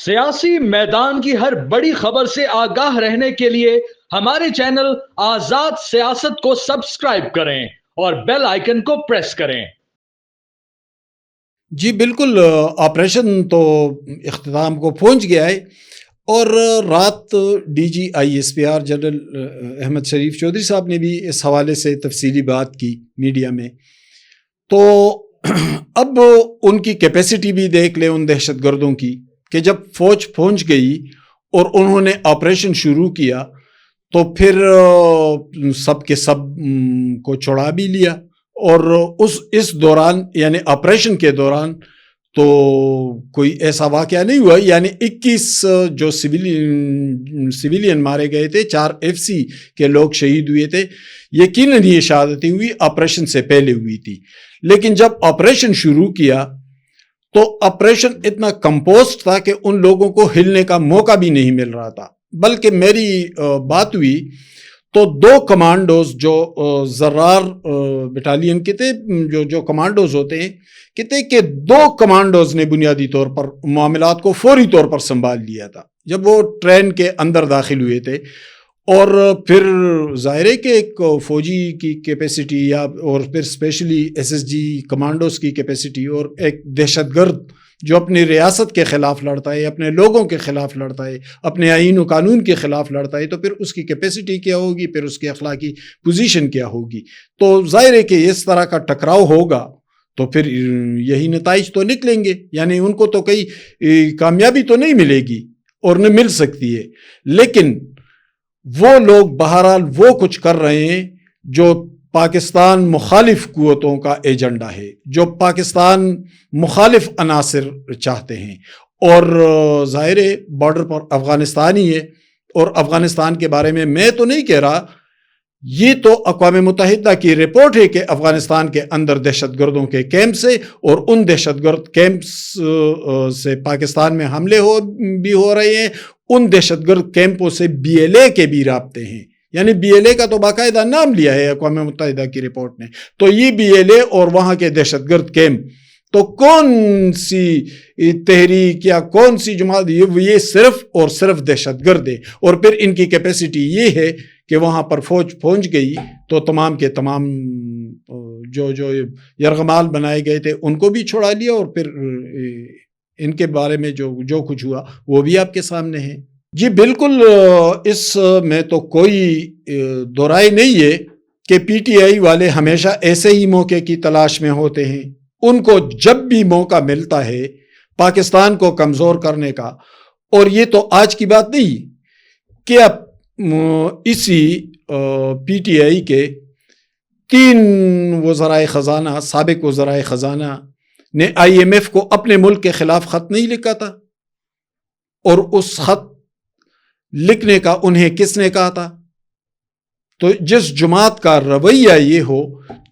سیاسی میدان کی ہر بڑی خبر سے آگاہ رہنے کے لیے ہمارے چینل آزاد سیاست کو سبسکرائب کریں اور بیل آئیکن کو پریس کریں۔ جی بالکل، آپریشن تو اختتام کو پہنچ گیا ہے اور رات D G I S P R general Ahmed Sharif Chaudhry صاحب نے بھی اس حوالے سے تفصیلی بات کی میڈیا میں۔ تو اب ان کی کیپیسٹی بھی دیکھ لیں ان دہشت گردوں کی کہ جب فوج پہنچ گئی اور انہوں نے آپریشن شروع کیا تو پھر سب کے سب کو چھڑا بھی لیا، اور اس دوران یعنی آپریشن کے دوران تو کوئی ایسا واقعہ نہیں ہوا، یعنی 21 جو سویلین مارے گئے تھے، 4 FC کے لوگ شہید ہوئے تھے۔ یقیناً یہ شہادتیں ہوئی آپریشن سے پہلے ہوئی تھی، لیکن جب آپریشن شروع کیا تو آپریشن اتنا کمپوزڈ تھا کہ ان لوگوں کو ہلنے کا موقع بھی نہیں مل رہا تھا۔ بلکہ میری بات ہوئی تو 2 کمانڈوز جو زرار بٹالین کے تھے، جو کمانڈوز ہوتے ہیں، کہتے کہ 2 کمانڈوز نے بنیادی طور پر معاملات کو فوری طور پر سنبھال لیا تھا جب وہ ٹرین کے اندر داخل ہوئے تھے۔ اور پھر ظاہر ہے کہ ایک فوجی کی کیپیسٹی اور پھر اسپیشلی SSG کمانڈوز کی کیپیسٹی، اور ایک دہشت گرد جو اپنی ریاست کے خلاف لڑتا ہے، اپنے لوگوں کے خلاف لڑتا ہے، اپنے آئین و قانون کے خلاف لڑتا ہے، تو پھر اس کی کیپیسٹی کیا ہوگی، پھر اس کی اخلاقی پوزیشن کیا ہوگی۔ تو ظاہر ہے کہ اس طرح کا ٹکراؤ ہوگا تو پھر یہی نتائج تو نکلیں گے، یعنی ان کو تو کئی کامیابی تو نہیں ملے گی اور نہ مل سکتی ہے، لیکن وہ لوگ بہرحال وہ کچھ کر رہے ہیں جو پاکستان مخالف قوتوں کا ایجنڈا ہے، جو پاکستان مخالف عناصر چاہتے ہیں۔ اور ظاہر ہے بارڈر پر افغانستان ہی ہے، اور افغانستان کے بارے میں تو نہیں کہہ رہا، یہ تو اقوام متحدہ کی رپورٹ ہے کہ افغانستان کے اندر دہشت گردوں کے کیمپ سے اور ان دہشت گرد کیمپس سے پاکستان میں حملے بھی ہو رہے ہیں، ان دہشت گرد کیمپوں سے BLA کے بھی رابطے ہیں، یعنی BLA کا تو باقاعدہ نام لیا ہے اقوام متحدہ کی رپورٹ نے۔ تو یہ BLA اور وہاں کے دہشت گرد کیمپ تو کون سی تحریک یا کون سی جماعت، یہ صرف اور صرف دہشت گرد ہے۔ اور پھر ان کی کیپیسٹی یہ ہے کہ وہاں پر فوج پہنچ گئی تو تمام کے تمام جو یرغمال بنائے گئے تھے ان کو بھی چھڑا لیا، اور پھر ان کے بارے میں جو کچھ ہوا وہ بھی آپ کے سامنے ہے۔ جی بالکل، اس میں تو کوئی دو رائے نہیں ہے کہ PTI والے ہمیشہ ایسے ہی موقع کی تلاش میں ہوتے ہیں۔ ان کو جب بھی موقع ملتا ہے پاکستان کو کمزور کرنے کا، اور یہ تو آج کی بات نہیں کہ اب اسی PTI کے 3 وزرائے خزانہ، سابق وزرائے خزانہ نے IMF کو اپنے ملک کے خلاف خط نہیں لکھا تھا، اور اس خط لکھنے کا انہیں کس نے کہا تھا؟ تو جس جماعت کا رویہ یہ ہو،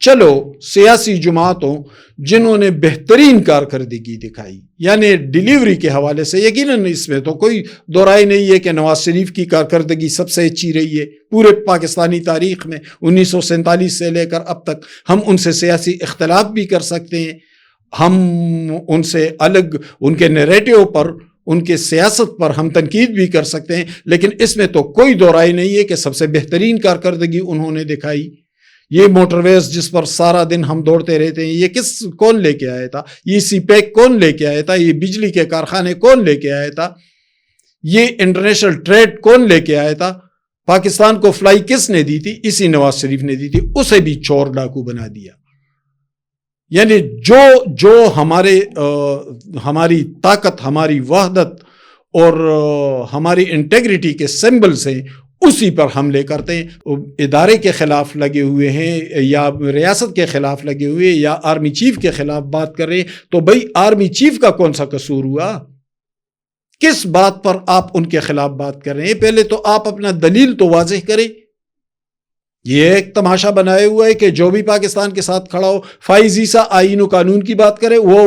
چلو سیاسی جماعتوں جنہوں نے بہترین کارکردگی دکھائی، یعنی ڈیلیوری کے حوالے سے یقیناً اس میں تو کوئی دو رائے نہیں ہے کہ نواز شریف کی کارکردگی سب سے اچھی رہی ہے پورے پاکستانی تاریخ میں، 1947 سے لے کر اب تک۔ ہم ان سے سیاسی اختلاف بھی کر سکتے ہیں، ہم ان سے الگ ان کے نیریٹو پر، ان کے سیاست پر ہم تنقید بھی کر سکتے ہیں، لیکن اس میں تو کوئی دو رائے نہیں ہے کہ سب سے بہترین کارکردگی انہوں نے دکھائی۔ یہ موٹر ویز جس پر سارا دن ہم دوڑتے رہتے ہیں، یہ کون لے کے آیا تھا؟ یہ CPEC کون لے کے آیا تھا؟ یہ بجلی کے کارخانے کون لے کے آیا تھا؟ یہ انٹرنیشنل ٹریڈ کون لے کے آیا تھا؟ پاکستان کو فلائی کس نے دی تھی؟ اسی نواز شریف نے دی تھی، اسے بھی چور ڈاکو بنا دیا۔ یعنی جو ہماری طاقت، ہماری وحدت اور ہماری انٹیگریٹی کے سمبلز ہیں، اسی پر حملے کرتے ہیں۔ ادارے کے خلاف لگے ہوئے ہیں یا ریاست کے خلاف لگے ہوئے یا آرمی چیف کے خلاف بات کر رہے ہیں، تو بھئی آرمی چیف کا کون سا قصور ہوا؟ کس بات پر آپ ان کے خلاف بات کر رہے ہیں؟ پہلے تو آپ اپنا دلیل تو واضح کریں۔ یہ ایک تماشا بنائے ہوا ہے کہ جو بھی پاکستان کے ساتھ کھڑا ہو، فائز عیسیٰ آئین و قانون کی بات کرے، وہ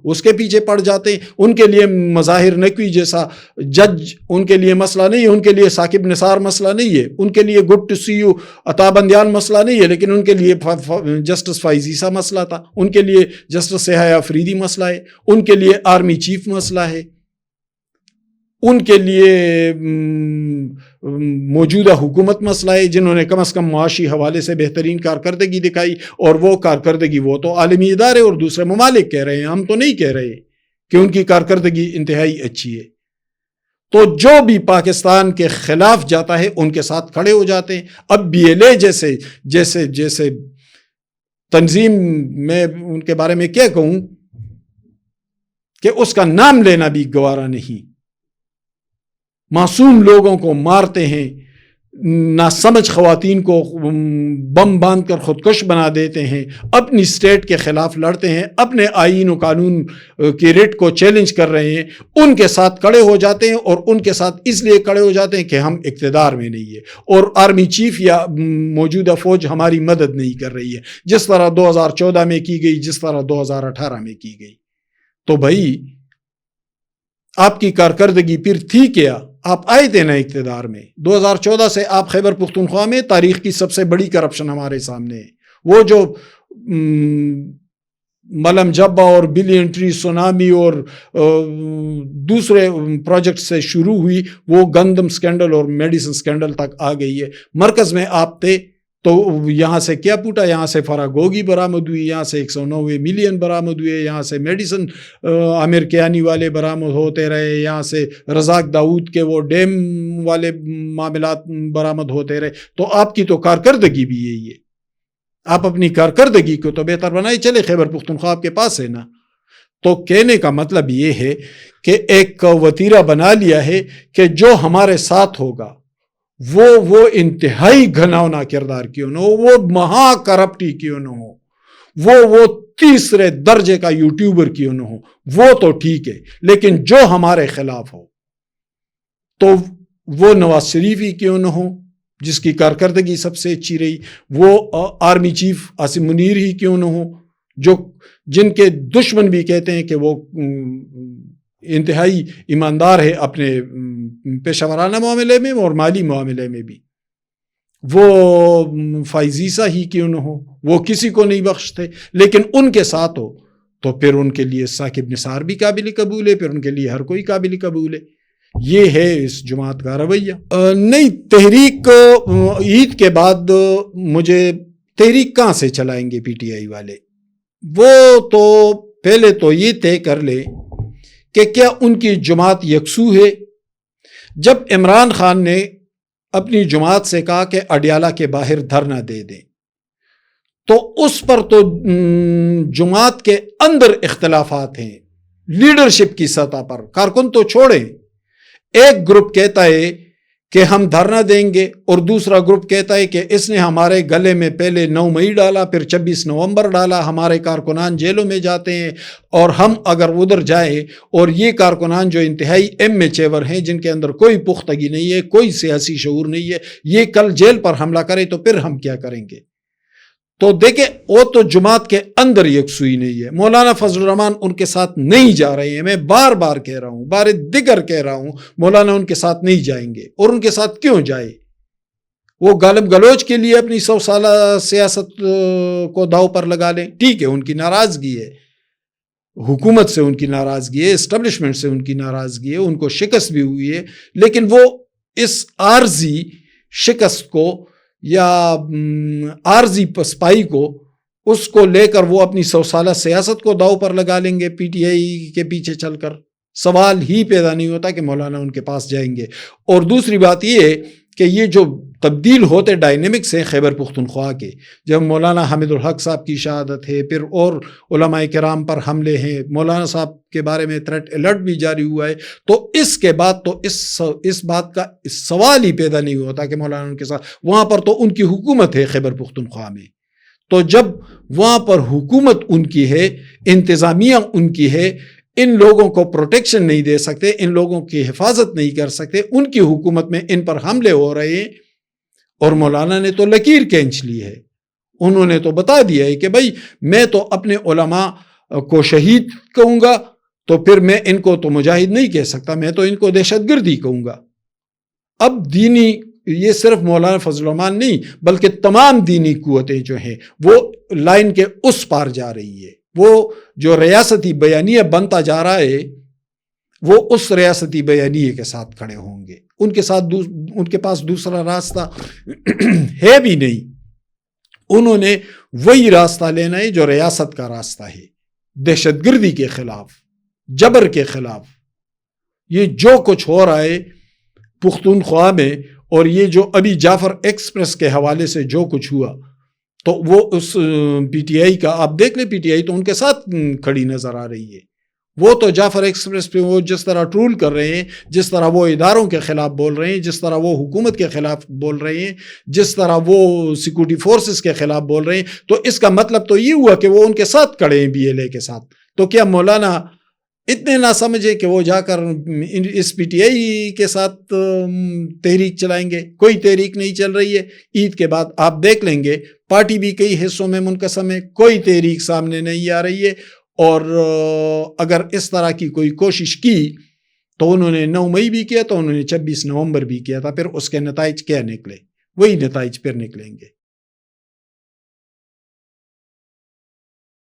اس کے پیچھے پڑ جاتے ہیں۔ ان کے لیے مظاہر نقوی جیسا جج ان کے لیے مسئلہ نہیں ہے، ان کے لیے ثاقب نثار مسئلہ نہیں ہے، ان کے لیے گڈ ٹو سی یو عطا بندیال مسئلہ نہیں ہے، لیکن ان کے لیے جسٹس فائز عیسیٰ مسئلہ تھا، ان کے لیے جسٹس سہیا افریدی مسئلہ ہے، ان کے لیے آرمی چیف مسئلہ ہے۔ ان کے لیے موجودہ حکومت مسئلہ ہے، جنہوں نے کم از کم معاشی حوالے سے بہترین کارکردگی دکھائی، اور وہ کارکردگی وہ تو عالمی ادارے اور دوسرے ممالک کہہ رہے ہیں، ہم تو نہیں کہہ رہے کہ ان کی کارکردگی انتہائی اچھی ہے۔ تو جو بھی پاکستان کے خلاف جاتا ہے ان کے ساتھ کھڑے ہو جاتے ہیں۔ اب BLA جیسے تنظیم، میں ان کے بارے میں کیا کہوں کہ اس کا نام لینا بھی گوارا نہیں، معصوم لوگوں کو مارتے ہیں، ناسمجھ خواتین کو بم باندھ کر خودکش بنا دیتے ہیں، اپنی اسٹیٹ کے خلاف لڑتے ہیں، اپنے آئین و قانون کی رٹ کو چیلنج کر رہے ہیں، ان کے ساتھ کھڑے ہو جاتے ہیں، اور ان کے ساتھ اس لیے کھڑے ہو جاتے ہیں کہ ہم اقتدار میں نہیں ہے اور آرمی چیف یا موجودہ فوج ہماری مدد نہیں کر رہی ہے، جس طرح 2014 میں کی گئی، جس طرح 2018 میں کی گئی۔ تو بھائی آپ کی کارکردگی پھر تھی کیا؟ آپ آئے تھے نا اقتدار میں، 2014 سے آپ خیبر پختونخوا میں تاریخ کی سب سے بڑی کرپشن ہمارے سامنے ہے، وہ جو ملم جبہ اور بلین ٹری سونامی اور دوسرے پروجیکٹ سے شروع ہوئی، وہ گندم سکینڈل اور میڈیسن سکینڈل تک آ گئی ہے۔ مرکز میں آپ تھے تو یہاں سے کیا پوٹا، یہاں سے فراگوگی برآمد ہوئی، یہاں سے 190 ملین برآمد ہوئے، یہاں سے میڈیسن عامر کیانی والے برآمد ہوتے رہے، یہاں سے رزاق داؤد کے وہ ڈیم والے معاملات برآمد ہوتے رہے۔ تو آپ کی تو کارکردگی بھی یہی ہے، آپ اپنی کارکردگی کو تو بہتر بنائے چلے، خیبر پختونخوا آپ کے پاس ہے نا۔ تو کہنے کا مطلب یہ ہے کہ ایک وتیرہ بنا لیا ہے کہ جو ہمارے ساتھ ہوگا وہ انتہائی گھناؤنا کردار کیوں نہ ہو، وہ مہا کرپٹی کیوں نہ ہو، وہ تیسرے درجے کا یوٹیوبر کیوں نہ ہو، وہ تو ٹھیک ہے، لیکن جو ہمارے خلاف ہو تو وہ نواز شریف ہی کیوں نہ ہو جس کی کارکردگی سب سے اچھی رہی، وہ آرمی چیف عاصم منیر ہی کیوں نہ ہو، جن کے دشمن بھی کہتے ہیں کہ وہ انتہائی ایماندار ہے اپنے پیشہ ورانہ معاملے میں اور مالی معاملے میں بھی، وہ فائزیسا ہی کیوں نہ ہو، وہ کسی کو نہیں بخشتے، لیکن ان کے ساتھ ہو تو پھر ان کے لیے ثاقب نثار بھی قابل قبول ہے، پھر ان کے لیے ہر کوئی قابل قبول ہے۔ یہ ہے اس جماعت کا رویہ۔ نہیں، تحریک عید کے بعد مجھے تحریک کہاں سے چلائیں گے PTI والے؟ وہ تو پہلے تو یہ طے کر لے کہ کیا ان کی جماعت یکسو ہے۔ جب عمران خان نے اپنی جماعت سے کہا کہ اڈیالہ کے باہر دھرنا دے دیں، تو اس پر تو جماعت کے اندر اختلافات ہیں، لیڈرشپ کی سطح پر، کارکن تو چھوڑیں، ایک گروپ کہتا ہے کہ ہم دھرنا دیں گے اور دوسرا گروپ کہتا ہے کہ اس نے ہمارے گلے میں پہلے 9 مئی ڈالا، پھر 26 نومبر ڈالا، ہمارے کارکنان جیلوں میں جاتے ہیں، اور ہم اگر ادھر جائیں اور یہ کارکنان جو انتہائی میچور ہیں، جن کے اندر کوئی پختگی نہیں ہے، کوئی سیاسی شعور نہیں ہے، یہ کل جیل پر حملہ کرے تو پھر ہم کیا کریں گے؟ تو دیکھیں، وہ تو جماعت کے اندر یکسوئی نہیں ہے۔ مولانا فضل الرحمان ان کے ساتھ نہیں جا رہے ہیں، میں بار بار کہہ رہا ہوں، بار دیگر کہہ رہا ہوں، مولانا ان کے ساتھ نہیں جائیں گے۔ اور ان کے ساتھ کیوں جائے؟ وہ گالم گلوچ کے لیے اپنی 100 سالہ سیاست کو داؤ پر لگا لیں، ٹھیک ہے، ان کی ناراضگی ہے، حکومت سے ان کی ناراضگی ہے، اسٹیبلشمنٹ سے ان کی ناراضگی ہے، ان کو شکست بھی ہوئی ہے، لیکن وہ اس عارضی شکست کو یا عارضی پسپائی کو، اس کو لے کر وہ اپنی 100 سالہ سیاست کو داؤ پر لگا لیں گے PTI کے پیچھے چل کر۔ سوال ہی پیدا نہیں ہوتا کہ مولانا ان کے پاس جائیں گے۔ اور دوسری بات یہ ہے کہ یہ جو تبدیل ہوتے ڈائنامکس ہیں خیبر پختونخوا کے، جب مولانا حامد الحق صاحب کی شہادت ہے، پھر اور علماء کرام پر حملے ہیں، مولانا صاحب کے بارے میں تھریٹ الرٹ بھی جاری ہوا ہے، تو اس کے بعد تو اس بات کا سوال ہی پیدا نہیں ہوتا کہ مولانا ان کے ساتھ، وہاں پر تو ان کی حکومت ہے خیبر پختونخوا میں، تو جب وہاں پر حکومت ان کی ہے، انتظامیہ ان کی ہے، ان لوگوں کو پروٹیکشن نہیں دے سکتے، ان لوگوں کی حفاظت نہیں کر سکتے، ان کی حکومت میں ان پر حملے ہو رہے ہیں، اور مولانا نے تو لکیر کھینچ لی ہے، انہوں نے تو بتا دیا ہے کہ بھائی میں تو اپنے علماء کو شہید کہوں گا، تو پھر میں ان کو تو مجاہد نہیں کہہ سکتا، میں تو ان کو دہشت گردی کہوں گا۔ اب دینی، یہ صرف مولانا فضل الرحمان نہیں بلکہ تمام دینی قوتیں جو ہیں وہ لائن کے اس پار جا رہی ہے۔ وہ جو ریاستی بیانیہ بنتا جا رہا ہے، وہ اس ریاستی بیانیے کے ساتھ کھڑے ہوں گے. ان کے پاس دوسرا راستہ ہے بھی نہیں. انہوں نے وہی راستہ لینا ہے جو ریاست کا راستہ ہے, دہشت گردی کے خلاف, جبر کے خلاف. یہ جو کچھ ہو رہا ہے پختونخوا میں, اور یہ جو ابھی جعفر ایکسپریس کے حوالے سے جو کچھ ہوا, تو وہ اس پی ٹی آئی کا آپ دیکھ لیں, پی ٹی آئی تو ان کے ساتھ کھڑی نظر آ رہی ہے. وہ تو جعفر ایکسپریس پہ وہ جس طرح ٹرول کر رہے ہیں, جس طرح وہ اداروں کے خلاف بول رہے ہیں, جس طرح وہ حکومت کے خلاف بول رہے ہیں, جس طرح وہ سیکورٹی فورسز کے خلاف بول رہے ہیں, تو اس کا مطلب تو یہ ہوا کہ وہ ان کے ساتھ کھڑے ہیں, بی ایل اے کے ساتھ. تو کیا مولانا اتنے نہ سمجھے کہ وہ جا کر اس پی ٹی آئی کے ساتھ تحریک چلائیں گے؟ کوئی تحریک نہیں چل رہی ہے. عید کے بعد آپ دیکھ لیں گے پارٹی بھی کئی حصوں میں منقسم ہے, کوئی تحریک سامنے نہیں آ رہی ہے. اور اگر اس طرح کی کوئی کوشش کی تو انہوں نے 9 مئی بھی کیا, تو انہوں نے 26 نومبر بھی کیا تھا. پھر اس کے نتائج کیا نکلے؟ وہی نتائج پھر نکلیں گے.